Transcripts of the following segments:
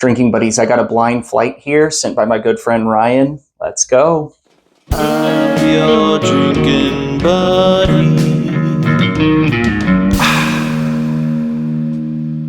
Drinking buddies, I got a blind flight here sent by my good friend Ryan. Let's go. I'm your drinking buddy.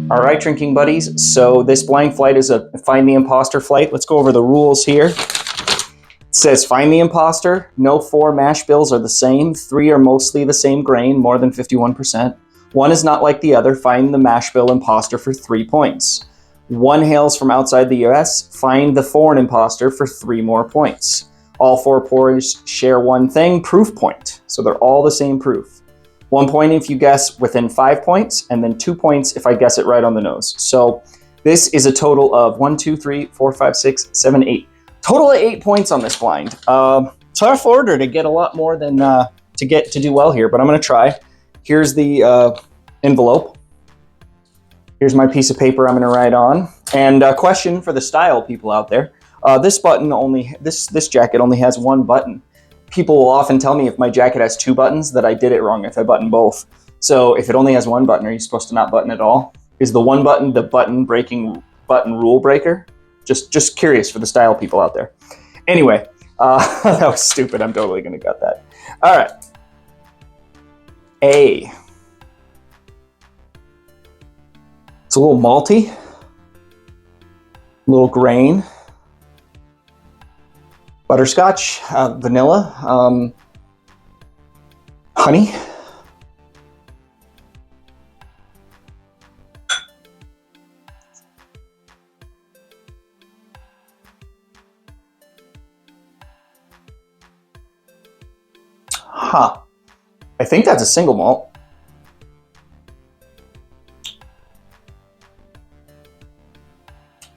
All right, drinking buddies. So this blind flight is a find the imposter flight. Let's go over the rules here. It says find the imposter. No 4 mash bills are the same. 3 are mostly the same grain, more than 51%. 1 is not like the other. Find the mash bill imposter for 3 points. 1 hails from outside the US. Find the foreign imposter for 3 more points. All 4 pours share one thing, proof point. So they're all the same proof. 1 point if you guess within 5 points, and then 2 points if I guess it right on the nose. So this is a total of 1, 2, 3, 4, 5, 6, 7, 8. Total of 8 points on this blind. Tough order to get a lot more than to do well here, but I'm going to try. Here's the envelope. Here's my piece of paper I'm going to write on. And a question for the style people out there. This jacket only has 1 button. People will often tell me if my jacket has 2 buttons that I did it wrong if I button both. So if it only has 1 button, are you supposed to not button at all? Is the 1 button the button rule breaker? Just curious for the style people out there. Anyway, that was stupid. I'm totally gonna cut that. All right. A. It's a little malty, a little grain. Butterscotch, vanilla, honey. Huh. I think that's a single malt.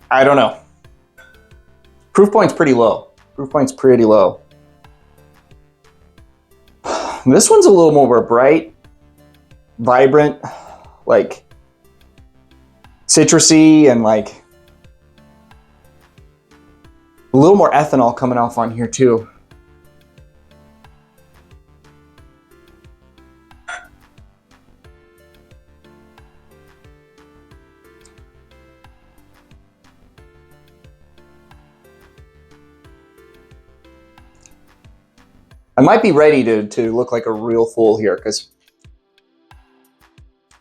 I don't know. Proof point's pretty low. Proof point's pretty low. This one's a little more bright, vibrant, like citrusy, and like a little more ethanol coming off on here too. I might be ready to look like a real fool here because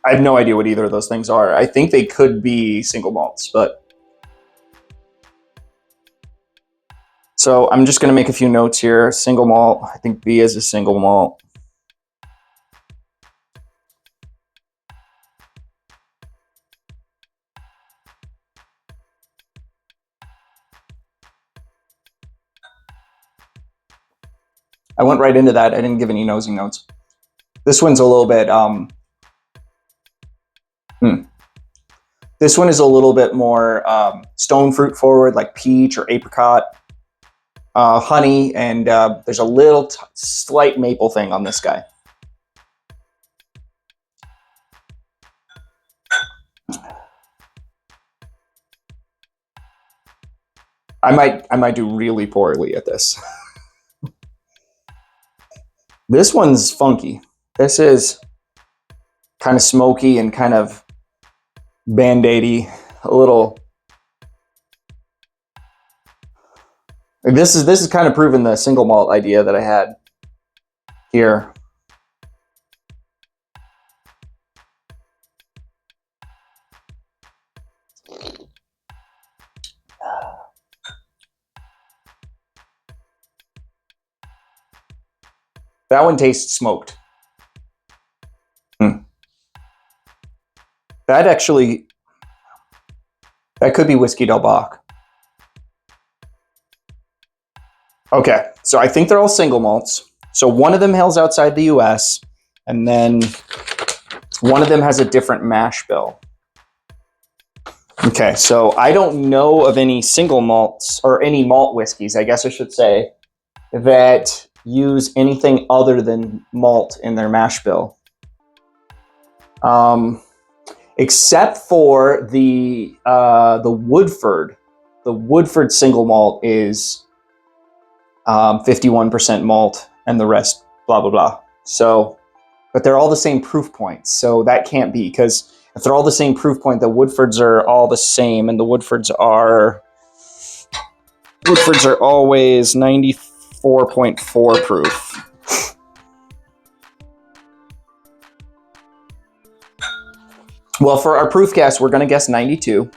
I have no idea what either of those things are. I think they could be single malts, but... So I'm just going to make a few notes here. Single malt, I think B is a single malt. I went right into that. I didn't give any nosy notes. This one's a little bit, This one is a little bit more stone fruit forward, like peach or apricot, honey, and there's a little slight maple thing on this guy. I might do really poorly at this. This one's funky. This is kind of smoky and kind of Band-Aidy, a little. This is kind of proving the single malt idea that I had here. That one tastes smoked. That could be Whiskey Del Bach. Okay, so I think they're all single malts. So one of them hails outside the US, and then one of them has a different mash bill. Okay, so I don't know of any single malts, or any malt whiskeys, I guess I should say, that use anything other than malt in their mash bill. Except for the Woodford. The Woodford single malt is 51% malt, and the rest blah blah blah. So, but they're all the same proof points, so that can't be, because if they're all the same proof point, the Woodfords are all the same, and the Woodfords are always 94.4 proof. Well, for our proof guess, we're going to guess 92.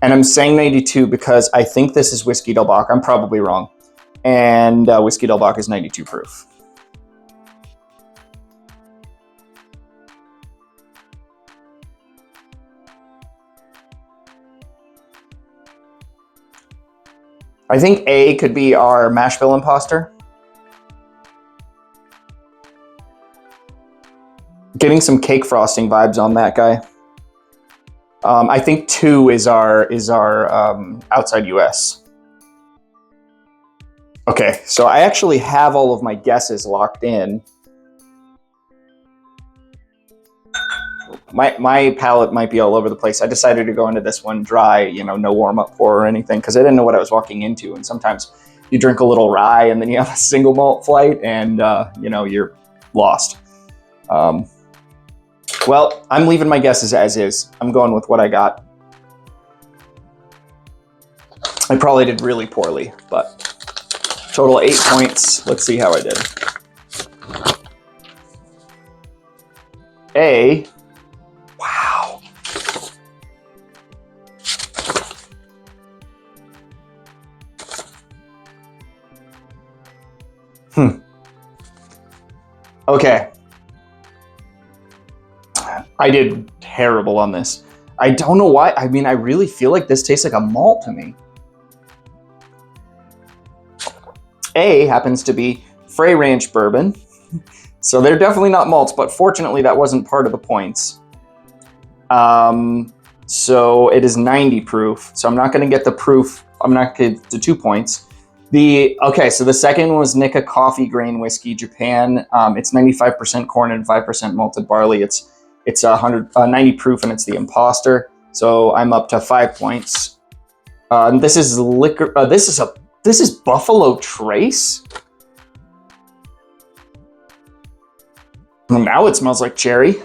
And I'm saying 92 because I think this is Whiskey Del Bach. I'm probably wrong. And Whiskey Del Bach is 92 proof. I think A could be our mash bill imposter. Getting some cake frosting vibes on that guy. I think 2 is our outside US. Okay, so I actually have all of my guesses locked in. My palate might be all over the place. I decided to go into this one dry, no warm-up pour or anything, because I didn't know what I was walking into. And sometimes you drink a little rye and then you have a single malt flight and, you're lost. Well, I'm leaving my guesses as is. I'm going with what I got. I probably did really poorly, but total 8 points. Let's see how I did. A. Wow. Okay. I did terrible on this. I don't know why. I mean, I really feel like this tastes like a malt to me. A happens to be Frey Ranch bourbon. So they're definitely not malts, but fortunately that wasn't part of the points. So it is 90 proof. So I'm not going to get the proof. I'm not going to get the 2 points. Okay, so the second was Nikka Coffee Grain Whiskey, Japan. It's 95% corn and 5% malted barley. It's 90 proof, and it's the Imposter. So I'm up to 5 points. This is liquor. This is Buffalo Trace. Now it smells like cherry.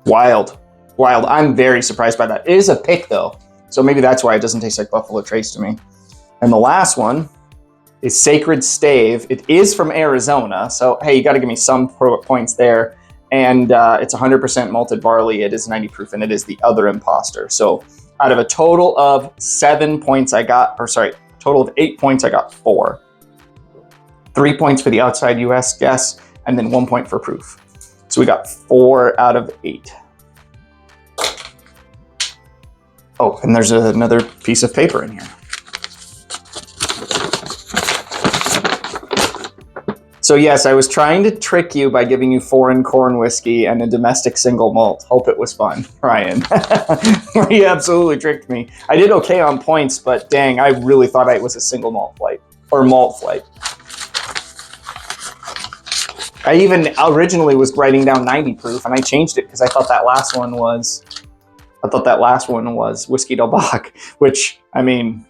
Wild. I'm very surprised by that. It is a pick though, so maybe that's why it doesn't taste like Buffalo Trace to me. And the last one is Sacred Stave. It is from Arizona, so hey, you got to give me some points there. And it's 100% malted barley. It is 90 proof, and it is the other Imposter. So out of a total of 7 points I got, total of 8 points, I got 4. 3 points for the outside US guess, and then 1 point for proof. So we got 4 out of 8. Oh, and there's another piece of paper in here. So yes, I was trying to trick you by giving you foreign corn whiskey and a domestic single malt. Hope it was fun, Ryan. You absolutely tricked me. I did okay on points, but dang, I really thought it was a single malt flight, or malt flight. I even originally was writing down 90 proof, and I changed it because I thought that last one was Whiskey Del Bach, which, I mean,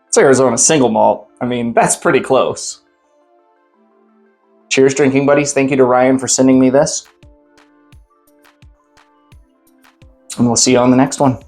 it's Arizona single malt. I mean, that's pretty close. Cheers, drinking buddies. Thank you to Ryan for sending me this. And we'll see you on the next one.